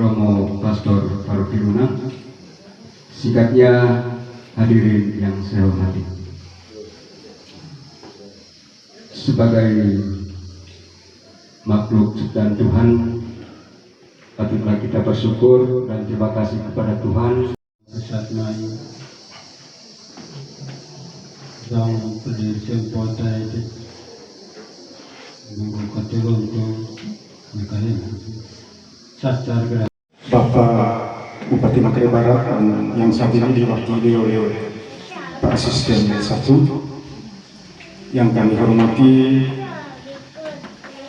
Romo Pastor Paroki Luna, sikapnya hadirin yang saya hormati. Sebagai makhluk ciptaan Tuhan, patutlah kita bersyukur dan terima kasih kepada Tuhan. Bapak Bupati Makassar Barat yang saat ini diwakili oleh Pak Asisten 1, yang kami hormati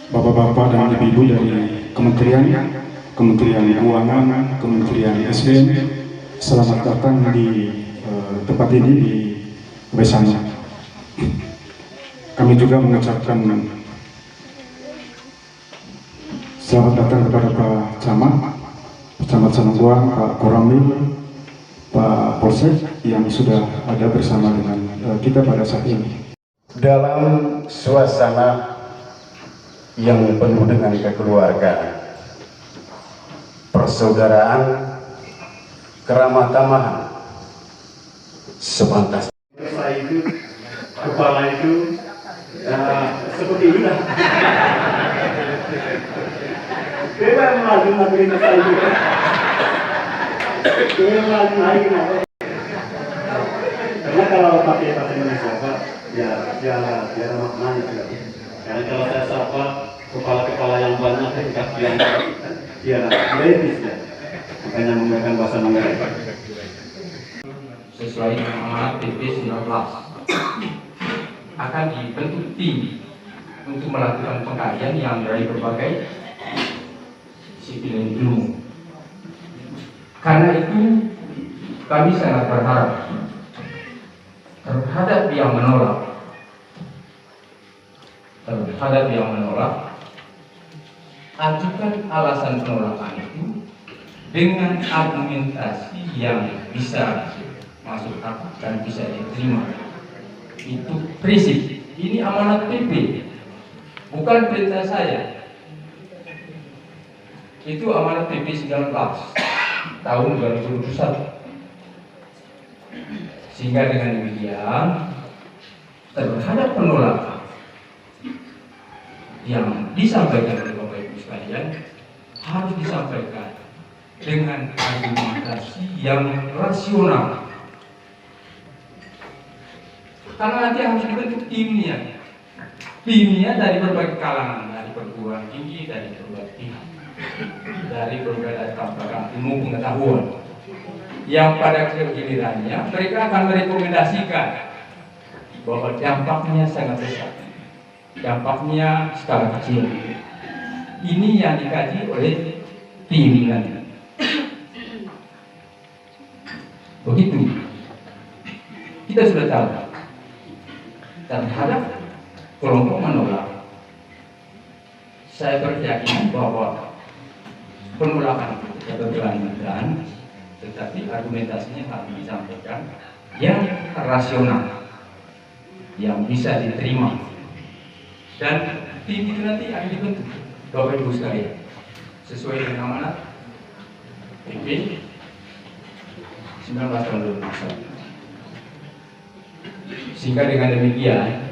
Bapak-bapak dan Ibu-ibu dari Kementerian Keuangan, Kementerian SDM, selamat datang di tempat ini di Besana. Kami juga mengucapkan selamat datang kepada Pak Camat Sanangguang, Pak Koramil, Pak Polsek yang sudah ada bersama dengan kita pada saat ini. Dalam suasana yang penuh dengan kekeluargaan, persaudaraan, keramah tamahan, sepantas. Kepala itu seperti ini lah. Bebas melaju negeri saya juga. Bebas lagi kenapa? Karena kalau pakai bahasa Indonesia Pak, ya maknanya juga. Karena kalau saya sapa kepala-kepala yang banyak yang ya lebih ya. Makanya menggunakan bahasa Mandarin. Sesuai dengan amanat PP 19 akan dibentuk tim untuk melakukan pengkajian yang dari berbagai sipil ilmu. Karena itu kami sangat berharap terhadap yang menolak ajukan alasan penolakan itu dengan argumentasi yang bisa masuk akal dan bisa diterima. Itu prinsip. Ini amanat PP, bukan perintah saya. Itu amanat PP 19 tahun 2021. Sehingga dengan demikian terhadap penolakan yang disampaikan oleh Bapak Ibu sekalian harus disampaikan dengan argumentasi yang rasional. Karena nanti harus dibentuk timnya dari berbagai kalangan, dari perguruan tinggi, dari berbagai pihak, dari berbagai kalangan ilmu pengetahuan, yang pada gilirannya mereka akan merekomendasikan bahwa dampaknya sangat besar, dampaknya skala kecil. Ini yang dikaji oleh tim nanti. Begitu kita sudah tahu terhadap kelompok menolak, saya berkeyakinan bahwa penolakan itu berkelanjutan, tetapi argumentasinya harus disampaikan yang rasional, yang bisa diterima, dan tim itu nanti akan dibentuk Bapak Ibu sekalian sesuai dengan amanat PP 19 tahun 2021. Sehingga dengan demikian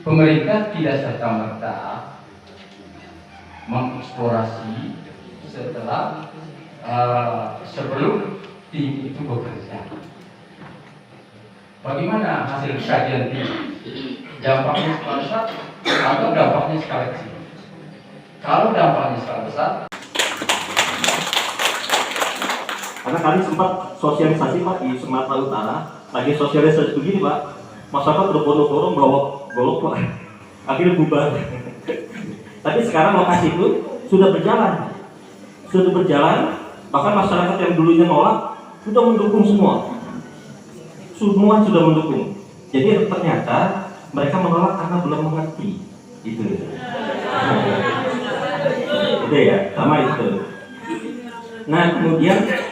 pemerintah tidak serta-merta mengeksplorasi setelah sebelum tim itu bekerja. Bagaimana hasil kajian tim? Dampaknya skala besar atau dampaknya skala kecil? Kalau dampaknya skala besar, Karena kami sempat sosialisasi Pak di Sumatera Utara, lagi sosialisasi begini Pak, masyarakat berbondong-bondong bawa golok Pak, akhirnya bubar. Tapi sekarang lokasi itu sudah berjalan, bahkan masyarakat yang dulunya nolak sudah mendukung semua sudah mendukung. Jadi ternyata mereka menolak karena belum mengerti itu. Itu ya, sama itu. Nah kemudian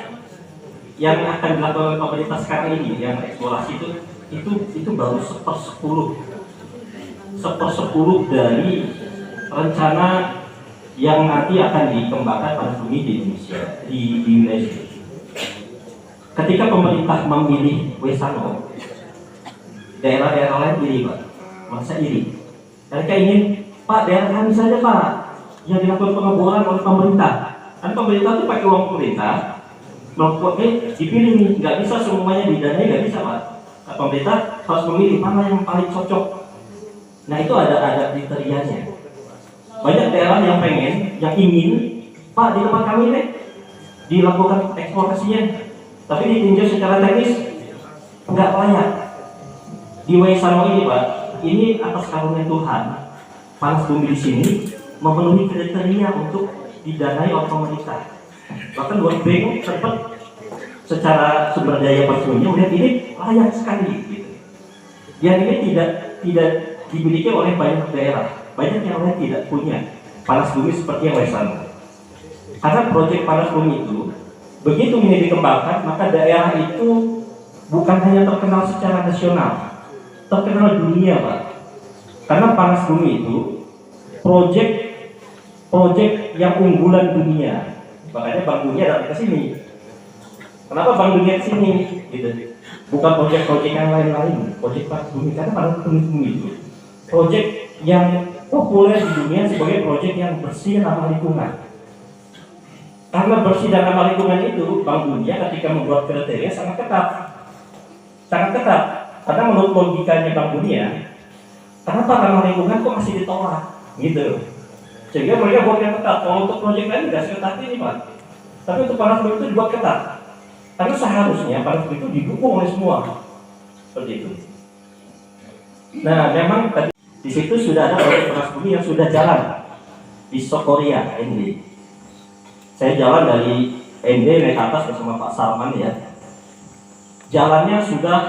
yang akan dilakukan oleh pemerintah sekarang ini yang eksplorasi itu baru 1/10 dari rencana yang nanti akan dikembangkan panas bumi di Indonesia, di wilayah itu. Ketika pemerintah memilih Wesano, daerah-daerah lain iri, Pak. Masa iri? Mereka ingin, Pak, daerah kami saja, Pak, yang dilakukan pengeboran oleh pemerintah. Kan pemerintah itu pakai uang pemerintah, dipilih nih, nggak bisa semuanya didanai, nggak bisa, Pak. Nah, pemerintah harus memilih mana yang paling cocok. Nah, itu ada kriterianya. Banyak daerah yang pengen, yang ingin, Pak, di tempat kami nih dilakukan eksplorasinya, tapi ditinjau secara teknis nggak layak. Di Wesano ini, Pak, ini atas karunia Tuhan, panas bumi di sini memenuhi kriteria untuk didanai oleh pemerintah. Bahkan World Bank sempat secara sumber daya panas melihat ini layak sekali. Gitu. Yang ini tidak dimiliki oleh banyak daerah. Banyak yang lain tidak punya panas bumi seperti yang Wesano. Karena proyek panas bumi itu begitu ini dikembangkan, maka daerah itu bukan hanya terkenal secara nasional, terkenal dunia, Pak. Karena panas bumi itu proyek yang unggulan dunia. Makanya Bank Dunia datang ke sini. Kenapa Bank Dunia ke sini? Gitu. Bukan proyek-proyek yang lain-lain, proyek panas bumi. Karena panas bumi itu proyek yang populer di dunia sebagai proyek yang bersih dan ramah lingkungan. Karena bersih dan ramah lingkungan itu, Bank Dunia ketika membuat kriteria sangat ketat. Karena menurut logikanya Bank Dunia, kenapa ramah lingkungan kok masih ditolak? Gitu. Sehingga mereka buat yang ketat. Kalau untuk proyek lain tidak seketat ini, Pak. Tapi untuk panas bumi itu dibuat ketat. Karena seharusnya panas bumi itu didukung oleh semua. Seperti itu. Nah, memang tadi di situ sudah ada proyek panas bumi yang sudah jalan di Sokoria, ND. Saya jalan dari ND naik ke atas bersama Pak Salman ya. Jalannya sudah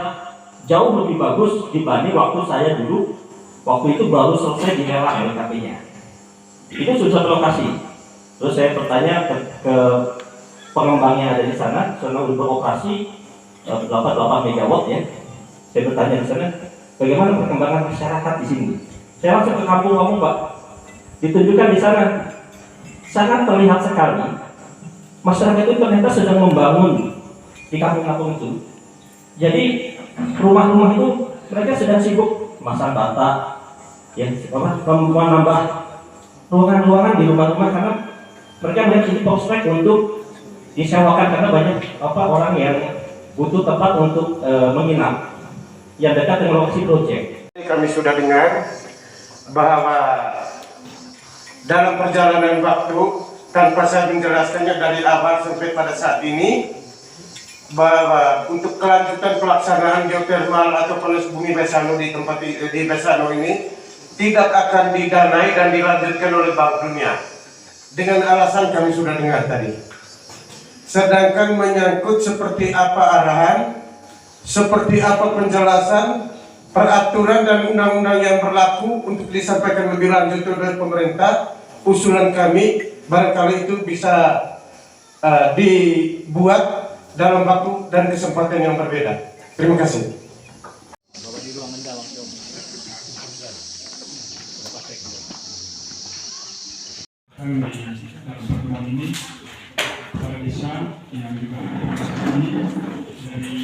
jauh lebih bagus dibanding waktu saya dulu. Waktu itu baru selesai dilelang LKP-nya. Itu sudah berlokasi. Terus saya bertanya ke pengembangnya ada di sana udah beroperasi 88 megawatt ya. Saya bertanya di sana, bagaimana perkembangan masyarakat di sini? Saya langsung ke kampung-kampung, Pak. Ditunjukkan di sana, sangat terlihat sekali masyarakat itu ternyata sedang membangun di kampung-kampung itu. Jadi rumah-rumah itu mereka sedang sibuk masang bata, ya, menambah ruangan-ruangan di rumah-rumah karena mereka melihat ini prospek untuk disewakan karena banyak orang yang butuh tempat untuk menginap yang dekat dengan lokasi proyek. Kami sudah dengar bahwa dalam perjalanan waktu tanpa saya menjelaskannya dari awal sampai pada saat ini bahwa untuk kelanjutan pelaksanaan geotermal atau panas bumi Wesano di tempat di Wesano ini tidak akan didanai dan dilanjutkan oleh Bank Dunia dengan alasan kami sudah dengar tadi. Sedangkan menyangkut seperti apa arahan, seperti apa penjelasan, peraturan dan undang-undang yang berlaku untuk disampaikan lebih lanjut oleh pemerintah, usulan kami barangkali itu bisa dibuat dalam waktu dan kesempatan yang berbeda. Terima kasih. Dalam pertemuan ini para desa yang juga ini dari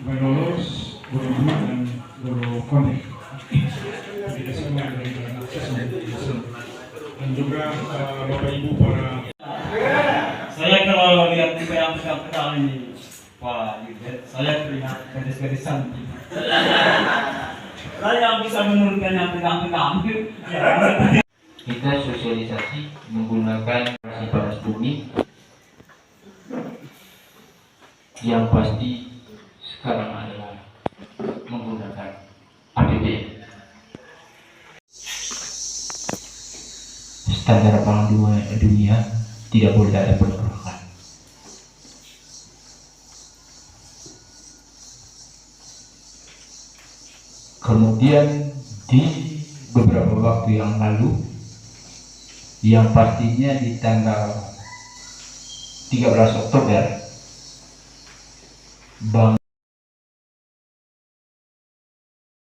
Bailolos, Guru Muhammad dan Guru Konek dari desa dari dan juga Bapak Ibu para. Saya kalau lihat di pegang ini, wah, saya terlihat gadis-gadisan. Saya bisa menurunkan yang pegang-pegang. Kita sosialisasi menggunakan panas bumi yang pasti sekarang adalah menggunakan APBN. Standar pangan dunia tidak boleh ada penolakan. Kemudian di beberapa waktu yang lalu, yang pastinya di tanggal 13 Oktober, Bank